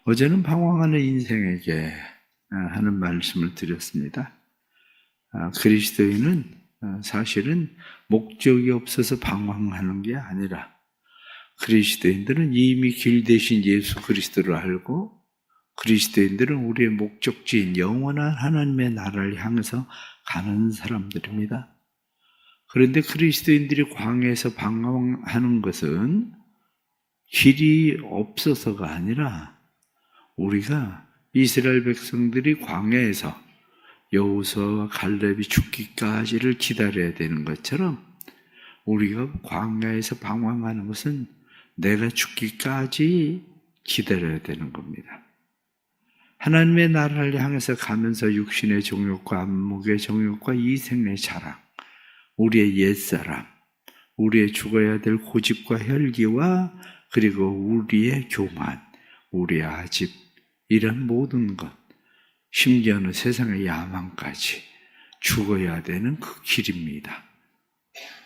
어제는 방황하는 인생에게 하는 말씀을 드렸습니다. 그리스도인은 사실은 목적이 없어서 방황하는 게 아니라 그리스도인들은 이미 길 대신 예수 그리스도를 알고 그리스도인들은 우리의 목적지인 영원한 하나님의 나라를 향해서 가는 사람들입니다. 그런데 그리스도인들이 광야에서 방황하는 것은 길이 없어서가 아니라 우리가 이스라엘 백성들이 광야에서 여호수아와 갈렙이 죽기까지를 기다려야 되는 것처럼 우리가 광야에서 방황하는 것은 내가 죽기까지 기다려야 되는 겁니다. 하나님의 나라를 향해서 가면서 육신의 정욕과 안목의 정욕과 이생의 자랑, 우리의 옛사람, 우리의 죽어야 될 고집과 혈기와 그리고 우리의 교만, 우리의 아집, 이런 모든 것, 심지어는 세상의 야망까지 죽어야 되는 그 길입니다.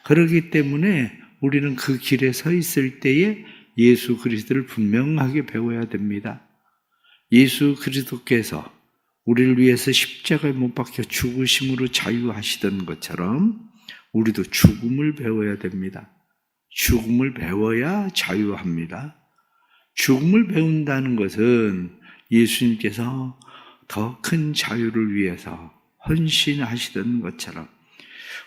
그렇기 때문에 우리는 그 길에 서 있을 때에 예수 그리스도를 분명하게 배워야 됩니다. 예수 그리스도께서 우리를 위해서 십자가에 못 박혀 죽으심으로 자유하시던 것처럼 우리도 죽음을 배워야 됩니다. 죽음을 배워야 자유합니다. 죽음을 배운다는 것은 예수님께서 더 큰 자유를 위해서 헌신하시던 것처럼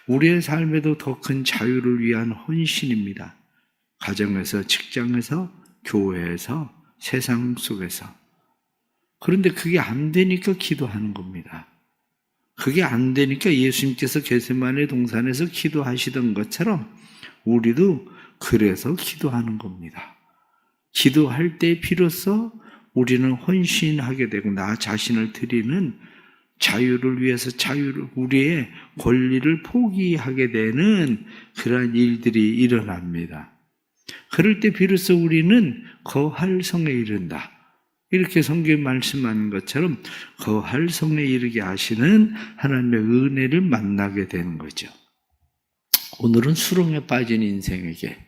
우리의 삶에도 더 큰 자유를 위한 헌신입니다. 가정에서, 직장에서, 교회에서, 세상 속에서. 그런데 그게 안 되니까 기도하는 겁니다. 그게 안 되니까 예수님께서 겟세마네 동산에서 기도하시던 것처럼 우리도 그래서 기도하는 겁니다. 기도할 때 비로소 우리는 헌신하게 되고 나 자신을 드리는 자유를 위해서 우리의 권리를 포기하게 되는 그러한 일들이 일어납니다. 그럴 때 비로소 우리는 거할 성에 이른다. 이렇게 성경에 말씀하는 것처럼 거할 성에 이르게 하시는 하나님의 은혜를 만나게 되는 거죠. 오늘은 수렁에 빠진 인생에게,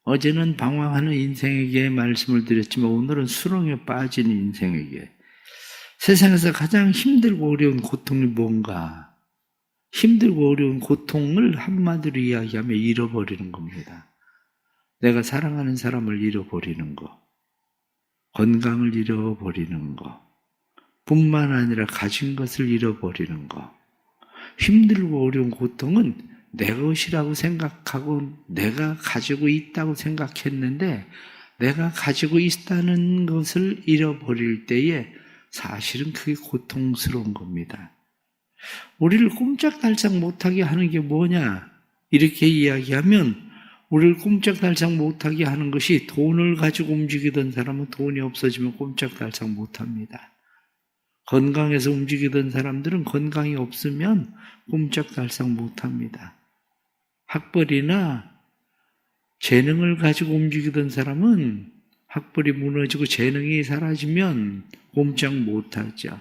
어제는 방황하는 인생에게 말씀을 드렸지만 오늘은 수렁에 빠진 인생에게, 세상에서 가장 힘들고 어려운 고통이 뭔가? 힘들고 어려운 고통을 한마디로 이야기하면 잃어버리는 겁니다. 내가 사랑하는 사람을 잃어버리는 것, 건강을 잃어버리는 것, 뿐만 아니라 가진 것을 잃어버리는 것. 힘들고 어려운 고통은 내 것이라고 생각하고 내가 가지고 있다고 생각했는데 내가 가지고 있다는 것을 잃어버릴 때에 사실은 그게 고통스러운 겁니다. 우리를 꼼짝달싹 못하게 하는 게 뭐냐? 이렇게 이야기하면 우리를 꼼짝달싹 못하게 하는 것이 돈을 가지고 움직이던 사람은 돈이 없어지면 꼼짝달싹 못합니다. 건강에서 움직이던 사람들은 건강이 없으면 꼼짝달싹 못합니다. 학벌이나 재능을 가지고 움직이던 사람은 학벌이 무너지고 재능이 사라지면 꼼짝 못하죠.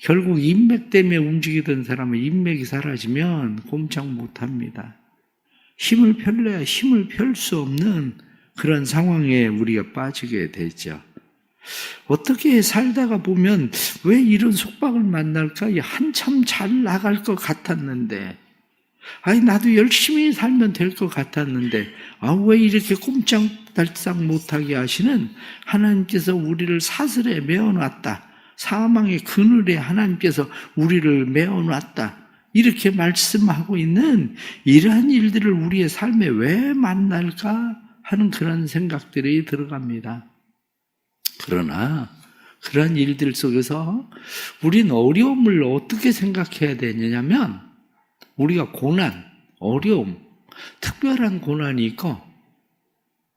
결국 인맥 때문에 움직이던 사람은 인맥이 사라지면 꼼짝 못합니다. 힘을 펼래야 힘을 펼 수 없는 그런 상황에 우리가 빠지게 되죠. 어떻게 살다가 보면 왜 이런 속박을 만날까? 한참 잘 나갈 것 같았는데, 나도 열심히 살면 될 것 같았는데, 왜 이렇게 꼼짝달싹 못하게 하시는 하나님께서 우리를 사슬에 메어놨다. 사망의 그늘에 하나님께서 우리를 메어놨다. 이렇게 말씀하고 있는 이러한 일들을 우리의 삶에 왜 만날까 하는 그런 생각들이 들어갑니다. 그러나 그런 일들 속에서 우리는 어려움을 어떻게 생각해야 되냐면 우리가 고난, 어려움, 특별한 고난이 있고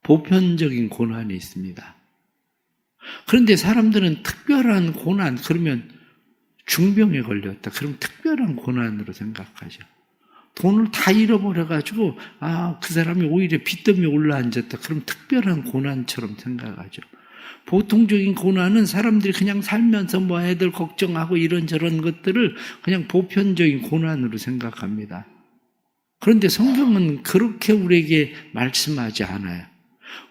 보편적인 고난이 있습니다. 그런데 사람들은 특별한 고난, 그러면 중병에 걸렸다. 그럼 특별한 고난으로 생각하죠. 돈을 다 잃어버려가지고 그 사람이 오히려 빚더미에 올라앉았다. 그럼 특별한 고난처럼 생각하죠. 보통적인 고난은 사람들이 그냥 살면서 애들 걱정하고 이런저런 것들을 그냥 보편적인 고난으로 생각합니다. 그런데 성경은 그렇게 우리에게 말씀하지 않아요.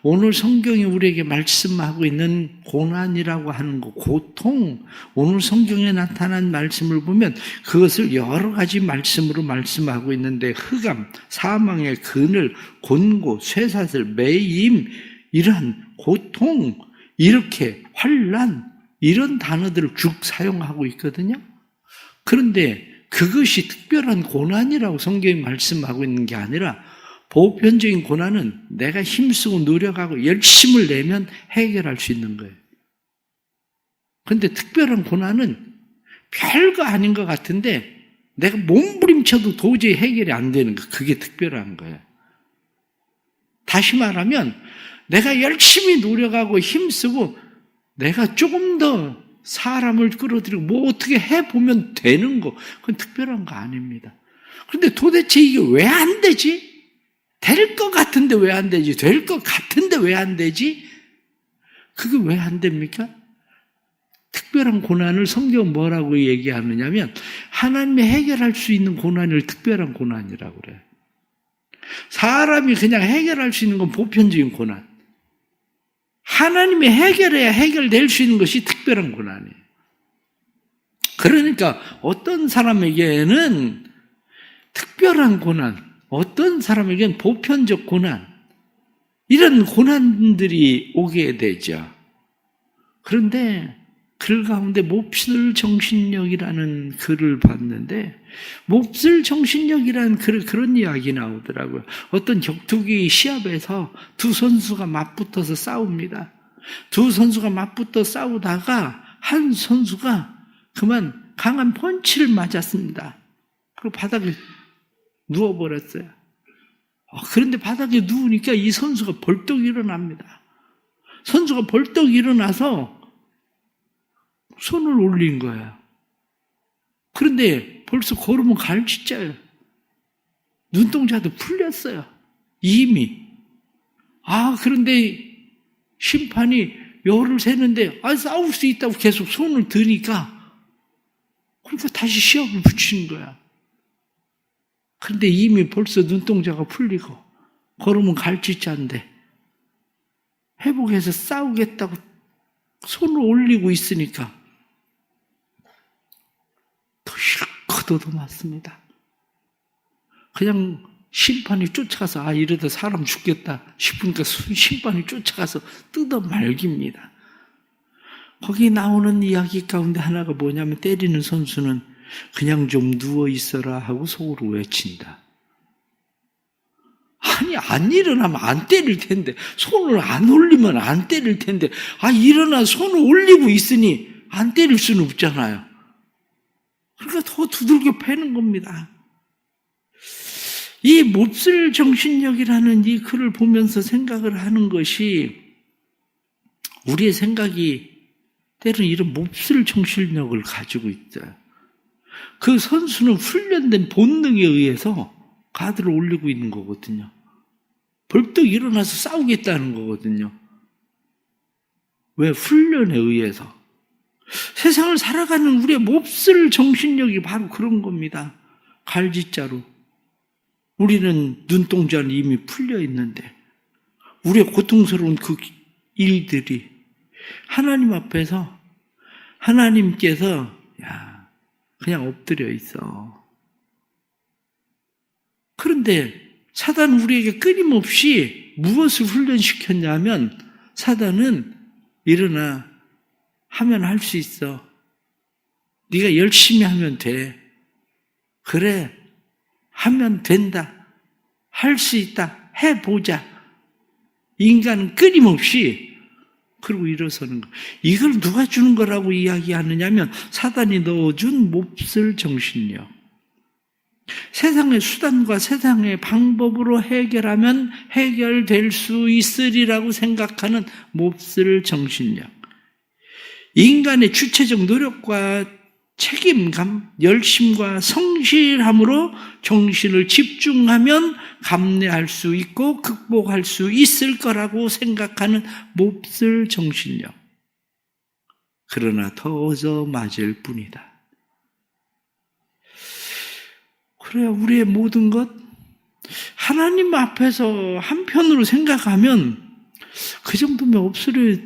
오늘 성경이 우리에게 말씀하고 있는 고난이라고 하는 것, 고통, 오늘 성경에 나타난 말씀을 보면 그것을 여러 가지 말씀으로 말씀하고 있는데 흑암, 사망의 그늘, 곤고, 쇠사슬, 매임, 이러한 고통, 이렇게 환난, 이런 단어들을 쭉 사용하고 있거든요. 그런데 그것이 특별한 고난이라고 성경이 말씀하고 있는 게 아니라 보편적인 고난은 내가 힘쓰고 노력하고 열심을 내면 해결할 수 있는 거예요. 그런데 특별한 고난은 별거 아닌 것 같은데 내가 몸부림쳐도 도저히 해결이 안 되는 거, 그게 특별한 거예요. 다시 말하면 내가 열심히 노력하고 힘쓰고 내가 조금 더 사람을 끌어들이고 뭐 어떻게 해보면 되는 거, 그건 특별한 거 아닙니다. 그런데 도대체 이게 왜 안 되지? 될 것 같은데 왜 안 되지? 될 것 같은데 왜 안 되지? 그게 왜 안 됩니까? 특별한 고난을 성경은 뭐라고 얘기하느냐면 하나님이 해결할 수 있는 고난을 특별한 고난이라고 그래요. 사람이 그냥 해결할 수 있는 건 보편적인 고난. 하나님이 해결해야 해결될 수 있는 것이 특별한 고난이에요. 그러니까 어떤 사람에게는 특별한 고난, 어떤 사람에게는 보편적 고난, 이런 고난들이 오게 되죠. 그런데 글 가운데 몹쓸 정신력이라는 글을 봤는데 몹쓸 정신력이라는 그런 이야기 나오더라고요. 어떤 격투기 시합에서 두 선수가 맞붙어서 싸웁니다. 두 선수가 맞붙어 싸우다가 한 선수가 그만 강한 펀치를 맞았습니다. 그리고 바닥에 누워버렸어요. 그런데 바닥에 누우니까 이 선수가 벌떡 일어납니다. 선수가 벌떡 일어나서 손을 올린 거예요. 그런데 벌써 걸으면 갈치자예요. 눈동자도 풀렸어요. 이미. 그런데 심판이 열을 세는데 싸울 수 있다고 계속 손을 드니까 그러니까 다시 시합을 붙이는 거야. 그런데 이미 벌써 눈동자가 풀리고 걸으면 갈치자인데 회복해서 싸우겠다고 손을 올리고 있으니까 더 실컷 얻어맞습니다. 그냥 심판이 쫓아가서 이러다 사람 죽겠다 싶으니까 심판이 쫓아가서 뜯어 말깁니다. 거기 나오는 이야기 가운데 하나가 뭐냐면 때리는 선수는 그냥 좀 누워 있어라 하고 속으로 외친다. 안 일어나면 안 때릴 텐데, 손을 안 올리면 안 때릴 텐데, 일어나 손을 올리고 있으니 안 때릴 수는 없잖아요. 그러니까 더 두들겨 패는 겁니다. 이 몹쓸 정신력이라는 이 글을 보면서 생각을 하는 것이 우리의 생각이 때로는 이런 몹쓸 정신력을 가지고 있어요. 그 선수는 훈련된 본능에 의해서 가드를 올리고 있는 거거든요. 벌떡 일어나서 싸우겠다는 거거든요. 왜? 훈련에 의해서. 세상을 살아가는 우리의 몹쓸 정신력이 바로 그런 겁니다. 갈짓자로. 우리는 눈동자는 이미 풀려 있는데 우리의 고통스러운 그 일들이 하나님 앞에서 하나님께서 그냥 엎드려 있어. 그런데 사단은 우리에게 끊임없이 무엇을 훈련시켰냐면 사단은 일어나 하면 할 수 있어. 네가 열심히 하면 돼. 그래. 하면 된다. 할 수 있다. 해보자. 인간은 끊임없이 그러고 일어서는 거. 이걸 누가 주는 거라고 이야기하느냐면 사단이 넣어준 몹쓸 정신력. 세상의 수단과 세상의 방법으로 해결하면 해결될 수 있으리라고 생각하는 몹쓸 정신력. 인간의 주체적 노력과 책임감, 열심과 성실함으로 정신을 집중하면 감내할 수 있고 극복할 수 있을 거라고 생각하는 몹쓸 정신력. 그러나 더 얻어맞을 뿐이다. 그래야 우리의 모든 것 하나님 앞에서 한편으로 생각하면 그 정도면 엎드려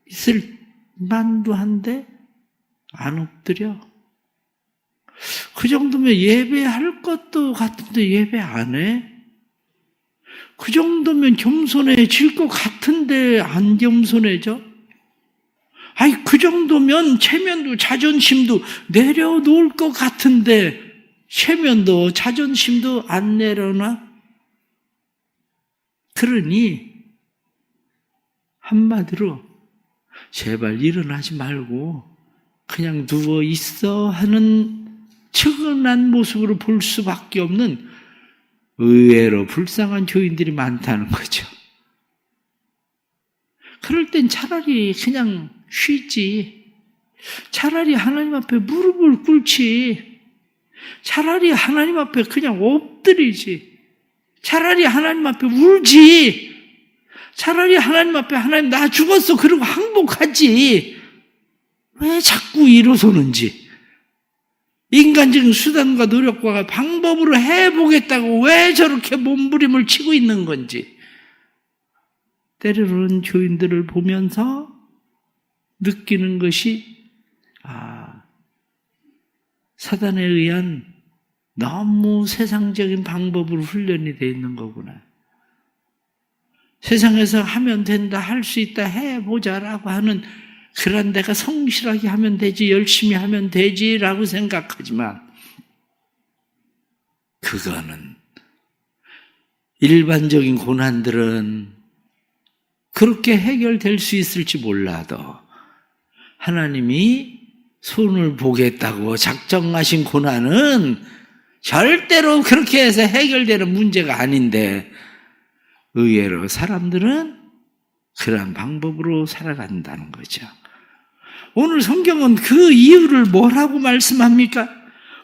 있을 만도 한데 안 엎드려. 그 정도면 예배할 것도 같은데 예배 안 해. 그 정도면 겸손해질 것 같은데 안 겸손해져. 아니 그 정도면 체면도 자존심도 내려놓을 것 같은데 체면도 자존심도 안 내려놔. 그러니 한마디로 제발 일어나지 말고 그냥 누워 있어 하는 측은한 모습으로 볼 수밖에 없는 의외로 불쌍한 교인들이 많다는 거죠. 그럴 땐 차라리 그냥 쉬지. 차라리 하나님 앞에 무릎을 꿇지. 차라리 하나님 앞에 그냥 엎드리지. 차라리 하나님 앞에 울지. 차라리 하나님 앞에 하나님 나 죽었어 그러고 항복하지. 왜 자꾸 일어서는지. 인간적인 수단과 노력과 방법으로 해보겠다고 왜 저렇게 몸부림을 치고 있는 건지. 때로는 교인들을 보면서 느끼는 것이 사단에 의한 너무 세상적인 방법으로 훈련이 되어 있는 거구나. 세상에서 하면 된다, 할 수 있다, 해보자라고 하는 그런 내가 성실하게 하면 되지, 열심히 하면 되지라고 생각하지만 그거는 일반적인 고난들은 그렇게 해결될 수 있을지 몰라도 하나님이 손을 보겠다고 작정하신 고난은 절대로 그렇게 해서 해결되는 문제가 아닌데 의외로 사람들은 그런 방법으로 살아간다는 거죠. 오늘 성경은 그 이유를 뭐라고 말씀합니까?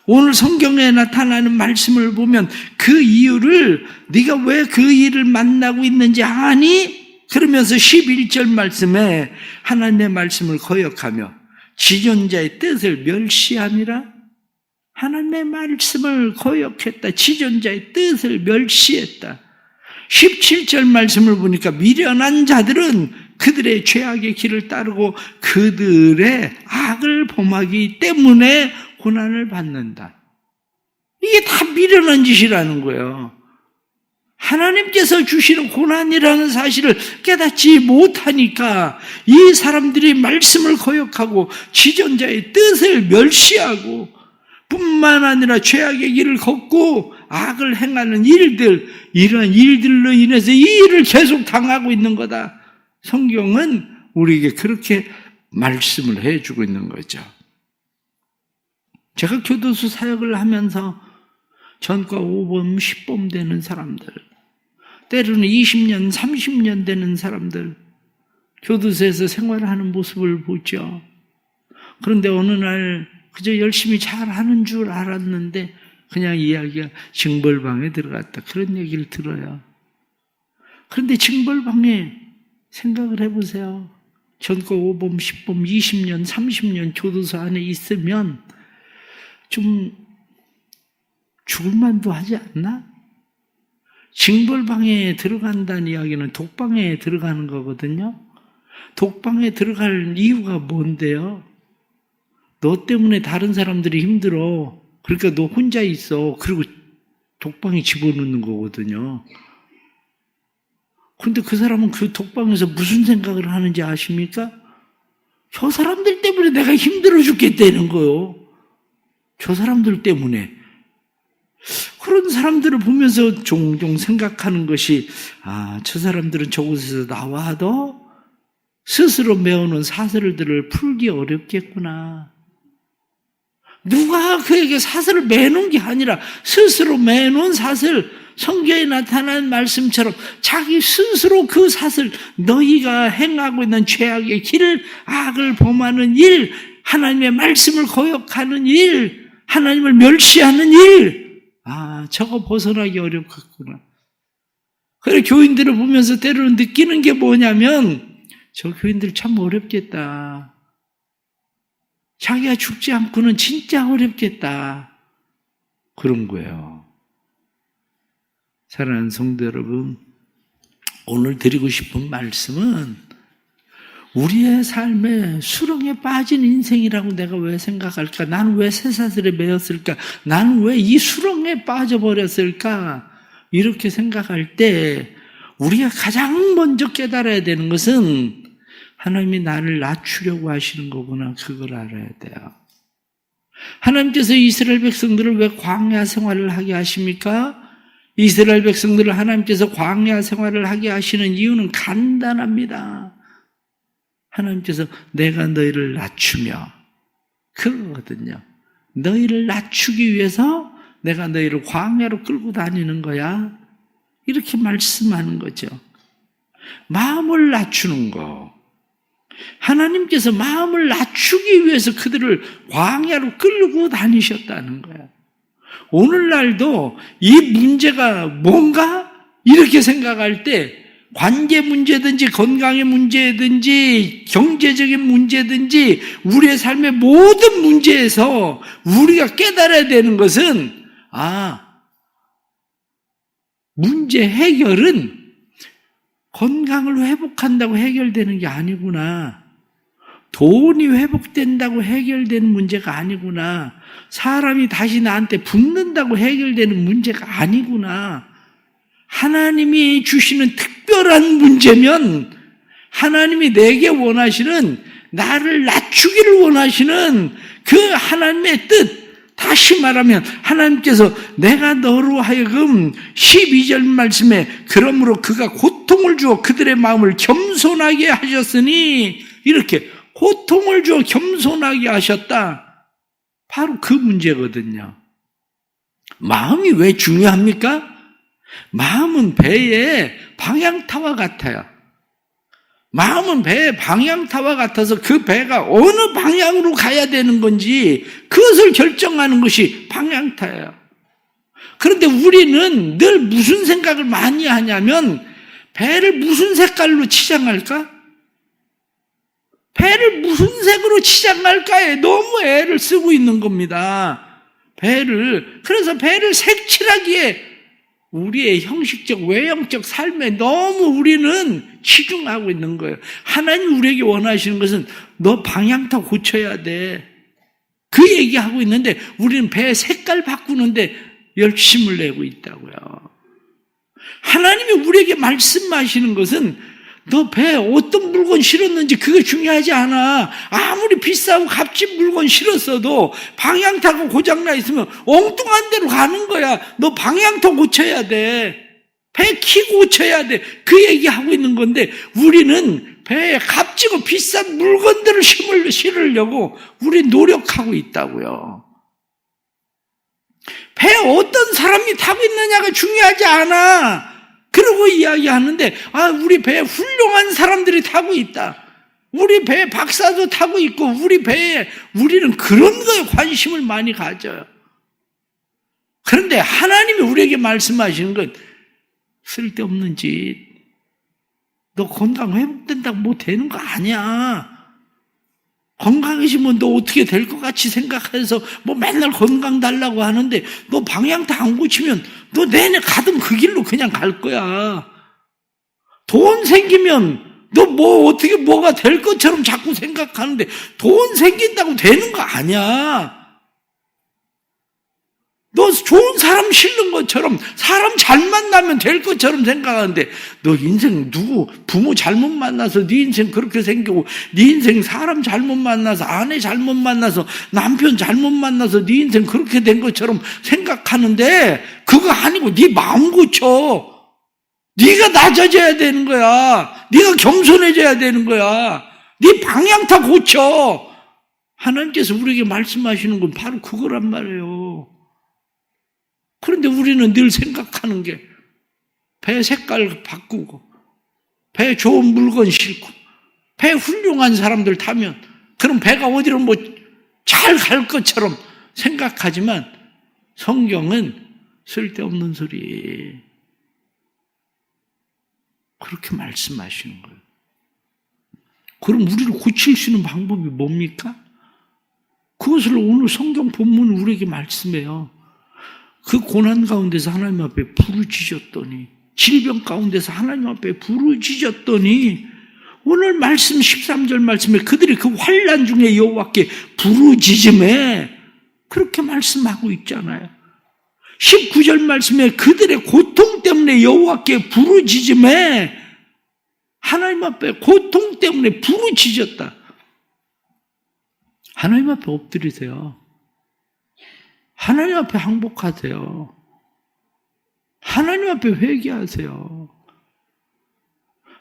오늘 성경에 나타나는 말씀을 보면 그 이유를 네가 왜 그 일을 만나고 있는지 아니? 그러면서 11절 말씀에 하나님의 말씀을 거역하며 지존자의 뜻을 멸시함이라. 하나님의 말씀을 거역했다. 지존자의 뜻을 멸시했다. 17절 말씀을 보니까 미련한 자들은 그들의 죄악의 길을 따르고 그들의 악을 범하기 때문에 고난을 받는다. 이게 다 미련한 짓이라는 거예요. 하나님께서 주시는 고난이라는 사실을 깨닫지 못하니까 이 사람들이 말씀을 거역하고 지존자의 뜻을 멸시하고 뿐만 아니라 죄악의 길을 걷고 악을 행하는 일들, 이런 일들로 인해서 이 일을 계속 당하고 있는 거다. 성경은 우리에게 그렇게 말씀을 해주고 있는 거죠. 제가 교도소 사역을 하면서 전과 5범, 10범 되는 사람들, 때로는 20년, 30년 되는 사람들, 교도소에서 생활하는 모습을 보죠. 그런데 어느 날 그저 열심히 잘하는 줄 알았는데 그냥 이야기가 징벌방에 들어갔다. 그런 얘기를 들어요. 그런데 징벌방에 생각을 해보세요. 전과 5범, 10범, 20년, 30년 교도소 안에 있으면 좀 죽을 만도 하지 않나? 징벌방에 들어간다는 이야기는 독방에 들어가는 거거든요. 독방에 들어갈 이유가 뭔데요? 너 때문에 다른 사람들이 힘들어. 그러니까 너 혼자 있어. 그리고 독방에 집어넣는 거거든요. 근데 그 사람은 그 독방에서 무슨 생각을 하는지 아십니까? 저 사람들 때문에 내가 힘들어 죽겠다는 거요. 저 사람들 때문에. 그런 사람들을 보면서 종종 생각하는 것이 저 사람들은 저곳에서 나와도 스스로 메어놓은 사슬들을 풀기 어렵겠구나. 누가 그에게 사슬을 매놓은 게 아니라 스스로 매놓은 사슬, 성경에 나타난 말씀처럼 자기 스스로 그 사슬, 너희가 행하고 있는 죄악의 길을, 악을 범하는 일, 하나님의 말씀을 거역하는 일, 하나님을 멸시하는 일, 저거 벗어나기 어렵겠구나. 그래 교인들을 보면서 때로는 느끼는 게 뭐냐면 저 교인들 참 어렵겠다. 자기가 죽지 않고는 진짜 어렵겠다. 그런 거예요. 사랑하는 성도 여러분, 오늘 드리고 싶은 말씀은 우리의 삶에 수렁에 빠진 인생이라고 내가 왜 생각할까? 나는 왜 쇠사슬에 매였을까? 나는 왜 이 수렁에 빠져버렸을까? 이렇게 생각할 때 우리가 가장 먼저 깨달아야 되는 것은 하나님이 나를 낮추려고 하시는 거구나. 그걸 알아야 돼요. 하나님께서 이스라엘 백성들을 왜 광야 생활을 하게 하십니까? 이스라엘 백성들을 하나님께서 광야 생활을 하게 하시는 이유는 간단합니다. 하나님께서 내가 너희를 낮추며, 그거거든요. 너희를 낮추기 위해서 내가 너희를 광야로 끌고 다니는 거야. 이렇게 말씀하는 거죠. 마음을 낮추는 거. 하나님께서 마음을 낮추기 위해서 그들을 광야로 끌고 다니셨다는 거야. 오늘날도 이 문제가 뭔가? 이렇게 생각할 때 관계 문제든지 건강의 문제든지 경제적인 문제든지 우리의 삶의 모든 문제에서 우리가 깨달아야 되는 것은 문제 해결은 건강을 회복한다고 해결되는 게 아니구나. 돈이 회복된다고 해결되는 문제가 아니구나. 사람이 다시 나한테 붙는다고 해결되는 문제가 아니구나. 하나님이 주시는 특별한 문제면 하나님이 내게 원하시는, 나를 낮추기를 원하시는 그 하나님의 뜻, 다시 말하면 하나님께서 내가 너로 하여금 12절 말씀에 그러므로 그가 고통을 주어 그들의 마음을 겸손하게 하셨으니, 이렇게 고통을 주어 겸손하게 하셨다. 바로 그 문제거든요. 마음이 왜 중요합니까? 마음은 배의 방향타와 같아요. 마음은 배의 방향타와 같아서 그 배가 어느 방향으로 가야 되는 건지 그것을 결정하는 것이 방향타예요. 그런데 우리는 늘 무슨 생각을 많이 하냐면 배를 무슨 색깔로 치장할까? 배를 무슨 색으로 치장할까에 너무 애를 쓰고 있는 겁니다. 그래서 배를 색칠하기에 우리의 형식적, 외형적 삶에 너무 우리는 치중하고 있는 거예요. 하나님 우리에게 원하시는 것은 너 방향타 고쳐야 돼. 그 얘기하고 있는데 우리는 배 색깔 바꾸는데 열심을 내고 있다고요. 하나님이 우리에게 말씀하시는 것은 너 배에 어떤 물건 실었는지 그게 중요하지 않아. 아무리 비싸고 값진 물건 실었어도 방향타가 고장나 있으면 엉뚱한 데로 가는 거야. 너 방향타 고쳐야 돼. 배 키 고쳐야 돼. 그 얘기하고 있는 건데 우리는 배에 값지고 비싼 물건들을 실으려고 우리 노력하고 있다고요. 배에 어떤 사람이 타고 있느냐가 중요하지 않아. 그러고 이야기하는데 우리 배에 훌륭한 사람들이 타고 있다. 우리 배에 박사도 타고 있고 우리는 그런 거에 관심을 많이 가져요. 그런데 하나님이 우리에게 말씀하시는 건 쓸데없는 짓. 너 건강 회복된다고 뭐 되는 거 아니야. 건강해지면 너 어떻게 될 것 같이 생각해서 뭐 맨날 건강 달라고 하는데 너 방향타 안 고치면 너 내내 가던 그 길로 그냥 갈 거야. 돈 생기면 너 뭐가 될 것처럼 자꾸 생각하는데 돈 생긴다고 되는 거 아니야. 너 좋은 사람 실는 것처럼 사람 잘 만나면 될 것처럼 생각하는데 너 인생 부모 잘못 만나서 네 인생 그렇게 생기고 네 인생 사람 잘못 만나서 아내 잘못 만나서 남편 잘못 만나서 네 인생 그렇게 된 것처럼 생각하는데 그거 아니고 네 마음 고쳐. 네가 낮아져야 되는 거야. 네가 겸손해져야 되는 거야. 네 방향타 고쳐. 하나님께서 우리에게 말씀하시는 건 바로 그거란 말이에요. 그런데 우리는 늘 생각하는 게 배 색깔 바꾸고 배 좋은 물건 싣고 배 훌륭한 사람들 타면 그럼 배가 어디로 잘 갈 것처럼 생각하지만 성경은 쓸데없는 소리 그렇게 말씀하시는 거예요. 그럼 우리를 고칠 수 있는 방법이 뭡니까? 그것을 오늘 성경 본문은 우리에게 말씀해요. 그 고난 가운데서 하나님 앞에 부르짖었더니 질병 가운데서 하나님 앞에 부르짖었더니 오늘 말씀 13절 말씀에 그들이 그 환난 중에 여호와께 부르짖음에 그렇게 말씀하고 있잖아요. 19절 말씀에 그들의 고통 때문에 여호와께 부르짖음에 하나님 앞에 고통 때문에 부르짖었다. 하나님 앞에 엎드리세요. 하나님 앞에 항복하세요. 하나님 앞에 회개하세요.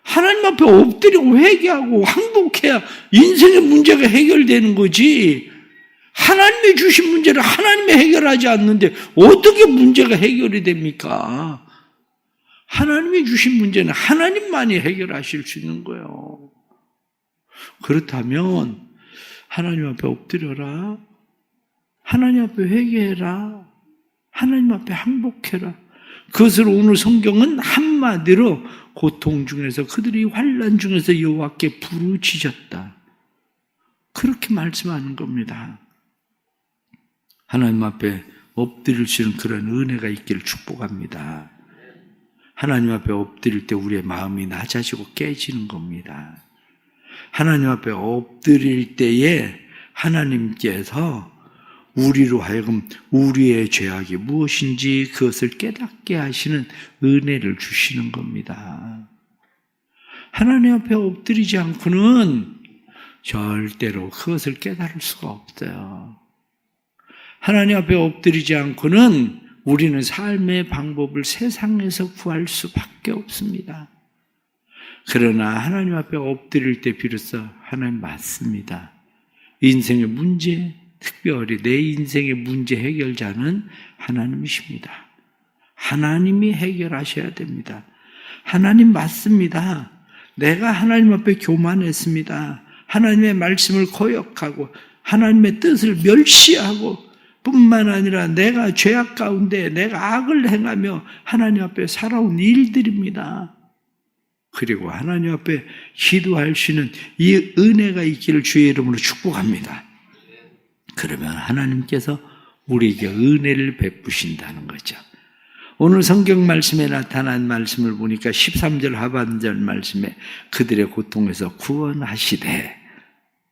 하나님 앞에 엎드리고 회개하고 항복해야 인생의 문제가 해결되는 거지. 하나님이 주신 문제를 하나님이 해결하지 않는데 어떻게 문제가 해결이 됩니까? 하나님이 주신 문제는 하나님만이 해결하실 수 있는 거예요. 그렇다면 하나님 앞에 엎드려라. 하나님 앞에 회개해라. 하나님 앞에 항복해라. 그것을 오늘 성경은 한마디로 고통 중에서 그들이 환난 중에서 여호와께 부르짖었다. 그렇게 말씀하는 겁니다. 하나님 앞에 엎드릴 수 있는 그런 은혜가 있기를 축복합니다. 하나님 앞에 엎드릴 때 우리의 마음이 낮아지고 깨지는 겁니다. 하나님 앞에 엎드릴 때에 하나님께서 우리로 하여금 우리의 죄악이 무엇인지 그것을 깨닫게 하시는 은혜를 주시는 겁니다. 하나님 앞에 엎드리지 않고는 절대로 그것을 깨달을 수가 없어요. 하나님 앞에 엎드리지 않고는 우리는 삶의 방법을 세상에서 구할 수밖에 없습니다. 그러나 하나님 앞에 엎드릴 때 비로소 하나님 맞습니다. 인생의 문제, 특별히 내 인생의 문제 해결자는 하나님이십니다. 하나님이 해결하셔야 됩니다. 하나님 맞습니다. 내가 하나님 앞에 교만했습니다. 하나님의 말씀을 거역하고 하나님의 뜻을 멸시하고 뿐만 아니라 내가 죄악 가운데 내가 악을 행하며 하나님 앞에 살아온 일들입니다. 그리고 하나님 앞에 기도할 수 있는 이 은혜가 있기를 주의 이름으로 축복합니다. 그러면 하나님께서 우리에게 은혜를 베푸신다는 거죠. 오늘 성경 말씀에 나타난 말씀을 보니까 13절 하반절 말씀에 그들의 고통에서 구원하시되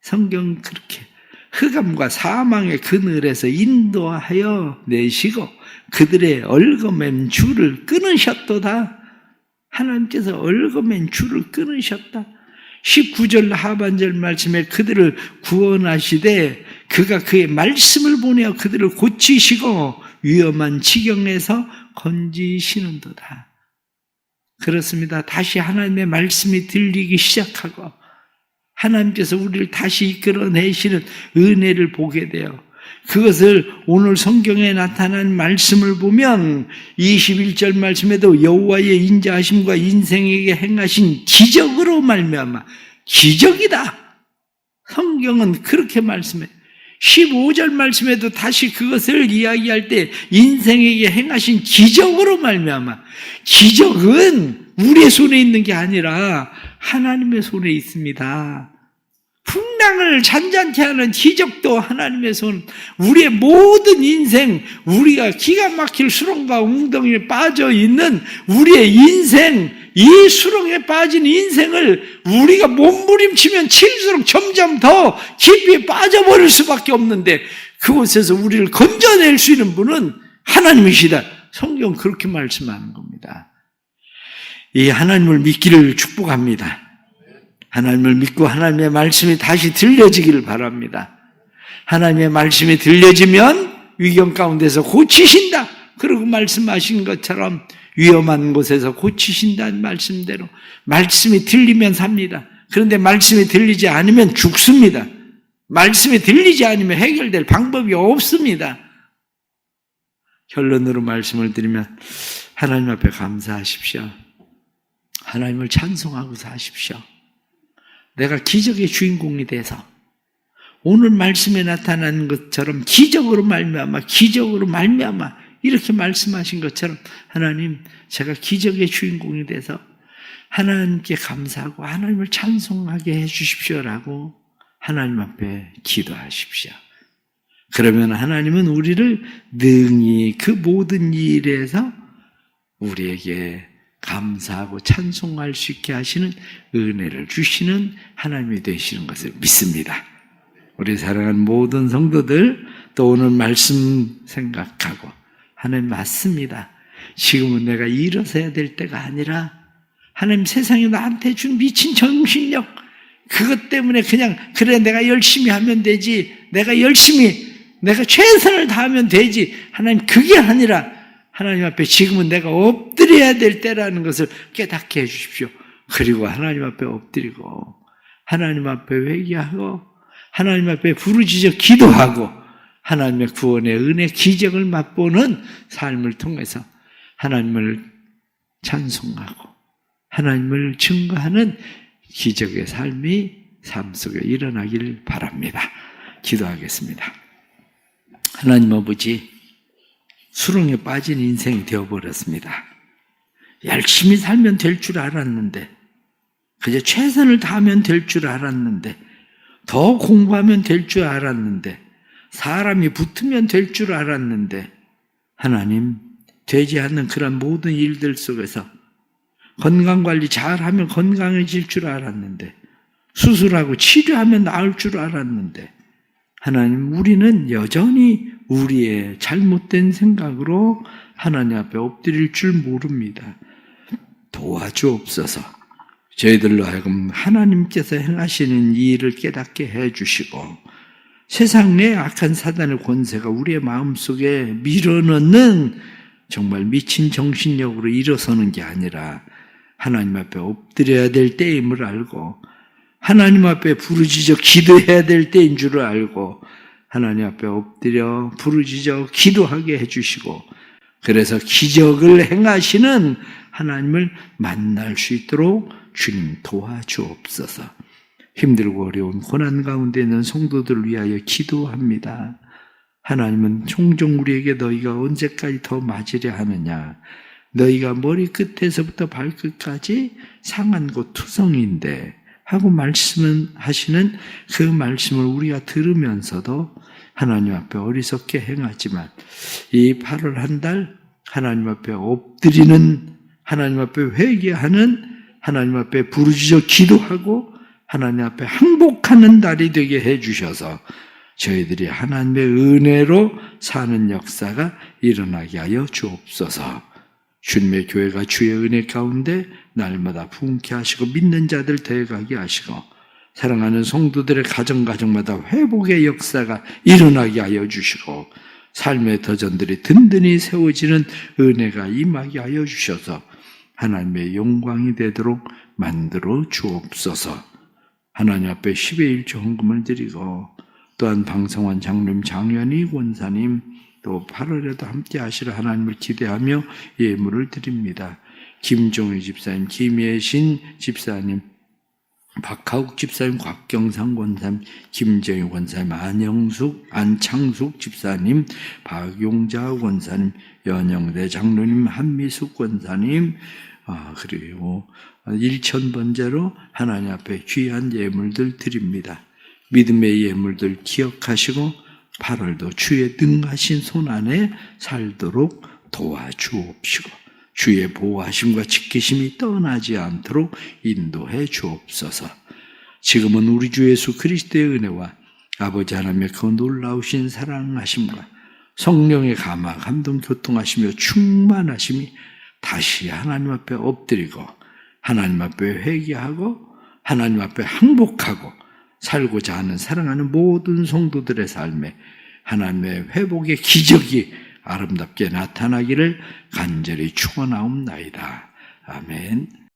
성경 그렇게 흑암과 사망의 그늘에서 인도하여 내시고 그들의 얽어맨 줄을 끊으셨도다. 하나님께서 얽어맨 줄을 끊으셨다. 19절 하반절 말씀에 그들을 구원하시되 그가 그의 말씀을 보내어 그들을 고치시고 위험한 지경에서 건지시는도다. 그렇습니다. 다시 하나님의 말씀이 들리기 시작하고 하나님께서 우리를 다시 이끌어내시는 은혜를 보게 돼요. 그것을 오늘 성경에 나타난 말씀을 보면 21절 말씀에도 여호와의 인자하심과 인생에게 행하신 기적으로 말미암아 기적이다. 성경은 그렇게 말씀해. 15절 말씀에도 다시 그것을 이야기할 때 인생에게 행하신 기적으로 말미암아 기적은 우리의 손에 있는 게 아니라 하나님의 손에 있습니다. 풍랑을 잔잔케 하는 기적도 하나님의 손, 우리의 모든 인생, 우리가 기가 막힐 수렁과 웅덩이에 빠져 있는 우리의 인생, 이 수렁에 빠진 인생을 우리가 몸부림치면 칠수록 점점 더 깊이 빠져버릴 수밖에 없는데 그곳에서 우리를 건져낼 수 있는 분은 하나님이시다. 성경 그렇게 말씀하는 겁니다. 이 하나님을 믿기를 축복합니다. 하나님을 믿고 하나님의 말씀이 다시 들려지기를 바랍니다. 하나님의 말씀이 들려지면 위경 가운데서 고치신다. 그리고 말씀하신 것처럼 위험한 곳에서 고치신다는 말씀대로 말씀이 들리면 삽니다. 그런데 말씀이 들리지 않으면 죽습니다. 말씀이 들리지 않으면 해결될 방법이 없습니다. 결론으로 말씀을 드리면 하나님 앞에 감사하십시오. 하나님을 찬송하고 사십시오. 내가 기적의 주인공이 돼서 오늘 말씀에 나타난 것처럼 기적으로 말미암아 이렇게 말씀하신 것처럼 하나님 제가 기적의 주인공이 돼서 하나님께 감사하고 하나님을 찬송하게 해주십시오라고 하나님 앞에 기도하십시오. 그러면 하나님은 우리를 능히 그 모든 일에서 우리에게 감사하고 찬송할 수 있게 하시는 은혜를 주시는 하나님이 되시는 것을 믿습니다. 우리 사랑하는 모든 성도들, 또 오늘 말씀 생각하고, 하나님 맞습니다. 지금은 내가 일어서야 될 때가 아니라 하나님 세상이 나한테 준 미친 정신력, 그것 때문에 그냥 그래 내가 열심히 하면 되지, 내가 최선을 다하면 되지, 하나님 그게 아니라 하나님 앞에 지금은 내가 엎드려야 될 때라는 것을 깨닫게 해주십시오. 그리고 하나님 앞에 엎드리고 하나님 앞에 회개하고 하나님 앞에 부르짖어 기도하고 하나님의 구원의 은혜 기적을 맛보는 삶을 통해서 하나님을 찬송하고 하나님을 증거하는 기적의 삶이 삶 속에 일어나길 바랍니다. 기도하겠습니다. 하나님 아버지, 수렁에 빠진 인생이 되어버렸습니다. 열심히 살면 될 줄 알았는데, 그저 최선을 다하면 될 줄 알았는데, 더 공부하면 될 줄 알았는데, 사람이 붙으면 될 줄 알았는데, 하나님, 되지 않는 그런 모든 일들 속에서 건강관리 잘하면 건강해질 줄 알았는데, 수술하고 치료하면 나을 줄 알았는데, 하나님, 우리는 여전히 우리의 잘못된 생각으로 하나님 앞에 엎드릴 줄 모릅니다. 도와주옵소서. 저희들로 하여금 하나님께서 행하시는 이 일을 깨닫게 해주시고 세상 내 악한 사단의 권세가 우리의 마음속에 밀어넣는 정말 미친 정신력으로 일어서는 게 아니라 하나님 앞에 엎드려야 될 때임을 알고 하나님 앞에 부르짖어 기도해야 될 때인 줄을 알고 하나님 앞에 엎드려 부르짖어 기도하게 해주시고 그래서 기적을 행하시는 하나님을 만날 수 있도록 주님 도와주옵소서. 힘들고 어려운 고난 가운데 있는 성도들을 위하여 기도합니다. 하나님은 종종 우리에게 너희가 언제까지 더 맞으려 하느냐, 너희가 머리 끝에서부터 발끝까지 상한 곳 투성인데 하고 말씀은 하시는 그 말씀을 우리가 들으면서도 하나님 앞에 어리석게 행하지만 이 8월 한 달 하나님 앞에 엎드리는, 하나님 앞에 회개하는, 하나님 앞에 부르짖어 기도하고 하나님 앞에 항복하는 달이 되게 해주셔서 저희들이 하나님의 은혜로 사는 역사가 일어나게 하여 주옵소서. 주님의 교회가 주의 은혜 가운데 날마다 부흥케 하시고 믿는 자들 되어가게 하시고 사랑하는 성도들의 가정마다 회복의 역사가 일어나게 하여 주시고 삶의 터전들이 든든히 세워지는 은혜가 임하게 하여 주셔서 하나님의 영광이 되도록 만들어 주옵소서. 하나님 앞에 10의 1조 헌금을 드리고 또한 방성환 장로님, 장현희 권사님 또 8월에도 함께 하시라 하나님을 기대하며 예물을 드립니다. 김종희 집사님, 김예신 집사님, 박하욱 집사님, 곽경상 권사님, 김정희 권사님, 안창숙 집사님, 박용자 권사님, 연영대 장로님, 한미숙 권사님, 그리고 1000번째로 하나님 앞에 귀한 예물들 드립니다. 믿음의 예물들 기억하시고 8월도 주의 능하신 손 안에 살도록 도와주옵시고 주의 보호하심과 지키심이 떠나지 않도록 인도해 주옵소서. 지금은 우리 주 예수 그리스도의 은혜와 아버지 하나님의 그 놀라우신 사랑하심과 성령의 감화, 감동, 교통하시며 충만하심이 다시 하나님 앞에 엎드리고 하나님 앞에 회개하고 하나님 앞에 항복하고 살고자 하는 사랑하는 모든 성도들의 삶에 하나님의 회복의 기적이 아름답게 나타나기를 간절히 축원하옵나이다. 아멘.